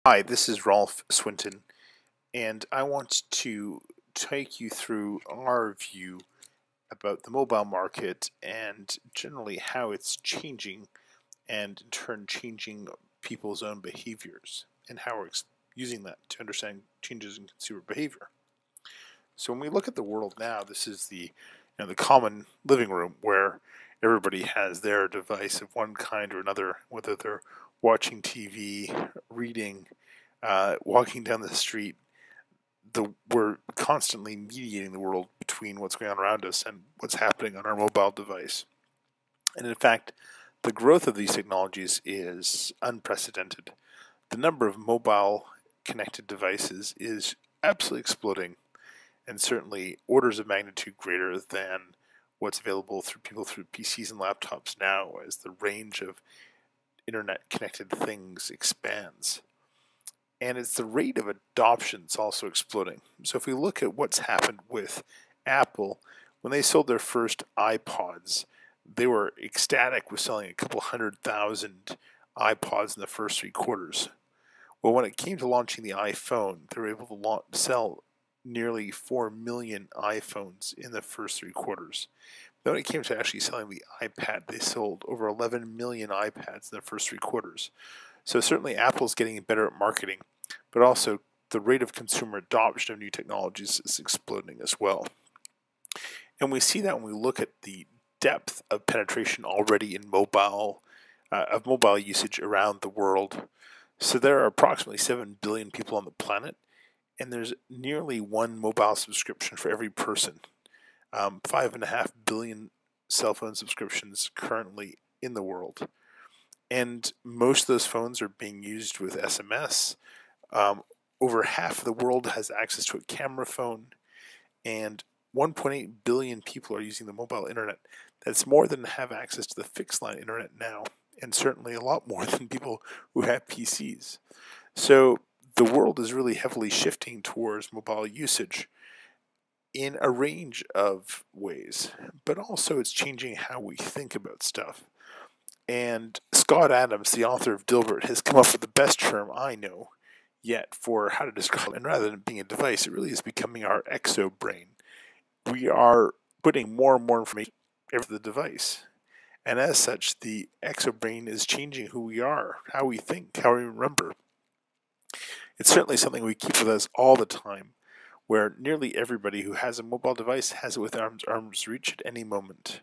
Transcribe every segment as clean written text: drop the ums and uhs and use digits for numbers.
Hi, this is Rolf Swinton, and I want to take you through our view about the mobile market and generally how it's changing and in turn changing people's own behaviors and how we're using that to understand changes in consumer behavior. So when we look at the world now, this is the common living room where everybody has their device of one kind or another, whether they're watching TV, reading, walking down the street. We're constantly mediating the world between what's going on around us and what's happening on our mobile device. And in fact, the growth of these technologies is unprecedented. The number of mobile connected devices is absolutely exploding, and certainly orders of magnitude greater than what's available through people through PCs and laptops now as the range of internet connected things expands. And it's the rate of adoption that's also exploding. So if we look at what's happened with Apple, when they sold their first iPods, they were ecstatic with selling a couple 100,000 iPods in the first 3 quarters. Well, when it came to launching the iPhone, they were able to sell nearly 4 million iPhones in the first 3 quarters. Then when it came to actually selling the iPad, they sold over 11 million iPads in the first 3 quarters. So certainly Apple's getting better at marketing, but also the rate of consumer adoption of new technologies is exploding as well. And we see that when we look at the depth of penetration already in mobile usage around the world. So there are approximately 7 billion people on the planet, and there's nearly one mobile subscription for every person. 5.5 billion cell phone subscriptions currently in the world. And most of those phones are being used with SMS. Over half of the world has access to a camera phone, and 1.8 billion people are using the mobile internet. That's more than have access to the fixed line internet now, and certainly a lot more than people who have PCs. So the world is really heavily shifting towards mobile usage in a range of ways, but also it's changing how we think about stuff. And Scott Adams, the author of Dilbert, has come up with the best term I know yet for how to describe it. And rather than being a device, it really is becoming our exobrain. We are putting more and more information into the device. And as such, the exobrain is changing who we are, how we think, how we remember. It's certainly something we keep with us all the time, where nearly everybody who has a mobile device has it within arm's reach at any moment.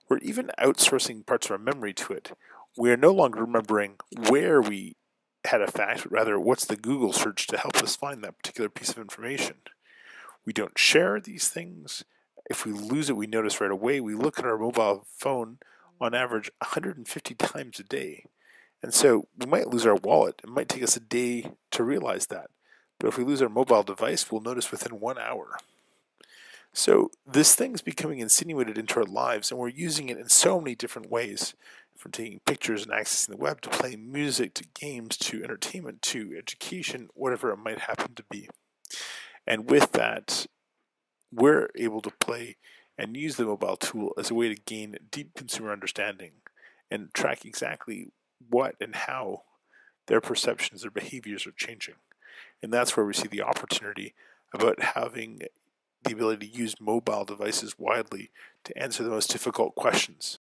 We're even outsourcing parts of our memory to it. We are no longer remembering where we had a fact, but rather what's the Google search to help us find that particular piece of information. We don't share these things. If we lose it, we notice right away. We look at our mobile phone on average 150 times a day. And so we might lose our wallet. It might take us a day to realize that. But if we lose our mobile device, we'll notice within 1 hour. So this thing's becoming insinuated into our lives, and we're using it in so many different ways, from taking pictures and accessing the web to playing music to games to entertainment to education, whatever it might happen to be. And with that, we're able to play and use the mobile tool as a way to gain deep consumer understanding and track exactly what and how their perceptions, their behaviors are changing. And that's where we see the opportunity about having the ability to use mobile devices widely to answer the most difficult questions.